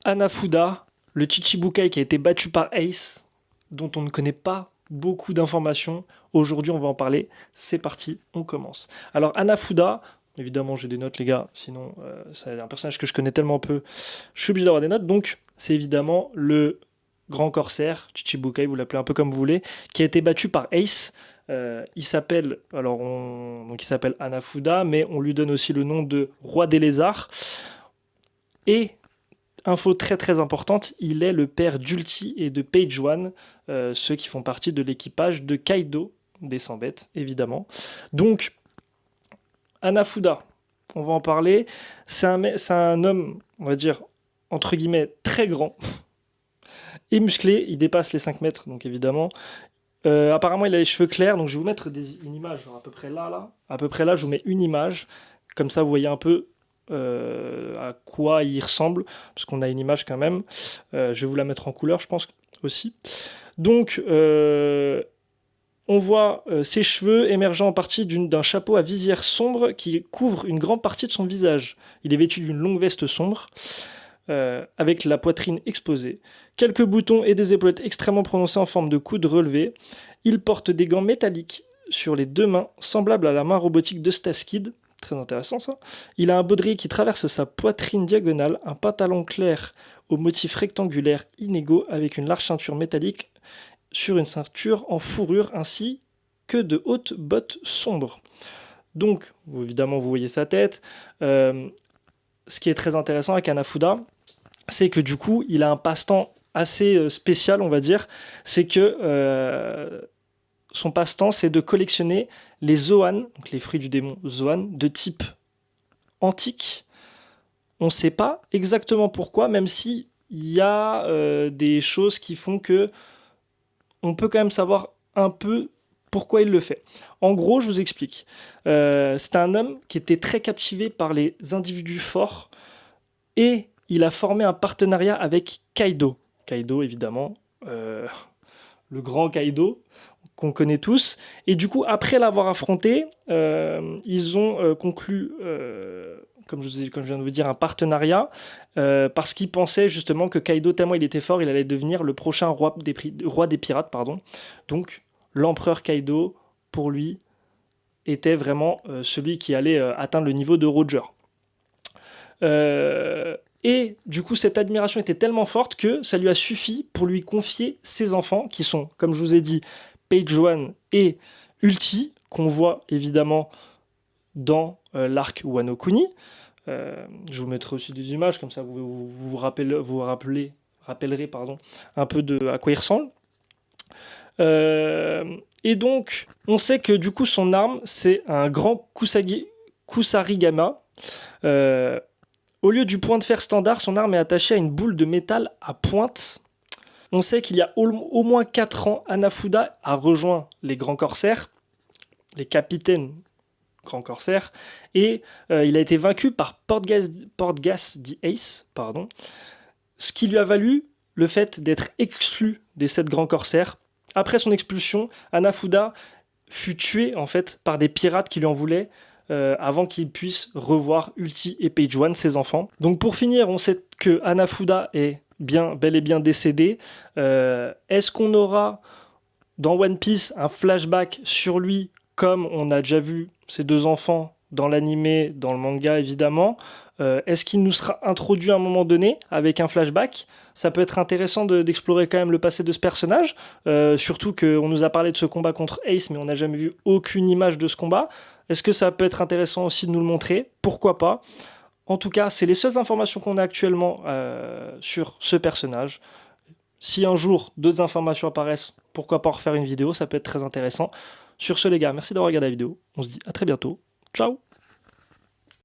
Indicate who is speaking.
Speaker 1: Hanafuda, le Chichibukai qui a été battu par Ace, dont on ne connaît pas beaucoup d'informations. Aujourd'hui, on va en parler. C'est parti, on commence. Alors, Hanafuda, évidemment, j'ai des notes, les gars, sinon, c'est un personnage que je connais tellement peu, je suis obligé d'avoir des notes. Donc, c'est évidemment le grand corsaire, Chichibukai, vous l'appelez un peu comme vous voulez, qui a été battu par Ace. Il s'appelle Hanafuda, mais on lui donne aussi le nom de Roi des Lézards. Et info très très importante, il est le père d'Ulti et de Page One, ceux qui font partie de l'équipage de Kaido, des 100 bêtes, évidemment. Donc, Hanafuda, on va en parler, c'est un homme, on va dire, entre guillemets, très grand et musclé, il dépasse les 5 mètres, donc évidemment. Apparemment, il a les cheveux clairs, donc je vais vous mettre une image, genre à peu près là. À peu près là, je vous mets une image, comme ça vous voyez un peu à quoi il ressemble, parce qu'on a une image quand même. Je vais vous la mettre en couleur, je pense aussi. Donc, on voit ses cheveux émergeant en partie d'un chapeau à visière sombre qui couvre une grande partie de son visage. Il est vêtu d'une longue veste sombre, avec la poitrine exposée. Quelques boutons et des épaulettes extrêmement prononcées en forme de coude relevé. Il porte des gants métalliques sur les 2 mains, semblables à la main robotique de Staskid. Très intéressant ça. Il a un baudrier qui traverse sa poitrine diagonale, un pantalon clair au motif rectangulaire inégaux avec une large ceinture métallique sur une ceinture en fourrure ainsi que de hautes bottes sombres. Donc, évidemment, vous voyez sa tête. Ce qui est très intéressant avec Hanafuda, c'est que du coup, il a un passe-temps assez spécial, on va dire. C'est que son passe-temps, c'est de collectionner les Zoan, donc les fruits du démon Zoan, de type antique. On ne sait pas exactement pourquoi, même si il y a des choses qui font que on peut quand même savoir un peu pourquoi il le fait. En gros, je vous explique. C'est un homme qui était très captivé par les individus forts et il a formé un partenariat avec Kaido. Kaido, évidemment, le grand Kaido qu'on connaît tous. Et du coup, après l'avoir affronté, ils ont conclu, comme je viens de vous dire, un partenariat, parce qu'ils pensaient justement que Kaido, tellement il était fort, il allait devenir le prochain roi des pirates. Pardon. Donc, l'empereur Kaido, pour lui, était vraiment celui qui allait atteindre le niveau de Roger. Et du coup, cette admiration était tellement forte que ça lui a suffi pour lui confier ses enfants, qui sont, comme je vous ai dit, Page One et Ulti, qu'on voit évidemment dans l'arc Wano Kuni. Je vous mettrai aussi des images, comme ça vous rappellerez un peu de à quoi il ressemble. Et donc, on sait que du coup, son arme, c'est un grand Kusarigama. Au lieu du point de fer standard, son arme est attachée à une boule de métal à pointe. On sait qu'il y a au moins 4 ans, Hanafuda a rejoint les Grands Corsaires, les capitaines Grands Corsaires, et il a été vaincu par Portgas the Ace, ce qui lui a valu le fait d'être exclu des 7 Grands Corsaires. Après son expulsion, Hanafuda fut tué en fait par des pirates qui lui en voulaient, avant qu'il puisse revoir Ulti et Page One, ses enfants. Donc pour finir, on sait que Hanafuda est bel et bien décédé. Est-ce qu'on aura dans One Piece un flashback sur lui, comme on a déjà vu ses 2 enfants dans l'animé, dans le manga évidemment? Est-ce qu'il nous sera introduit à un moment donné avec un flashback? Ça peut être intéressant d'explorer quand même le passé de ce personnage, surtout qu'on nous a parlé de ce combat contre Ace, mais on n'a jamais vu aucune image de ce combat. Est-ce que ça peut être intéressant aussi de nous le montrer? Pourquoi pas? En tout cas, c'est les seules informations qu'on a actuellement sur ce personnage. Si un jour d'autres informations apparaissent, pourquoi pas en refaire une vidéo, ça peut être très intéressant. Sur ce les gars, merci d'avoir regardé la vidéo. On se dit à très bientôt. Ciao!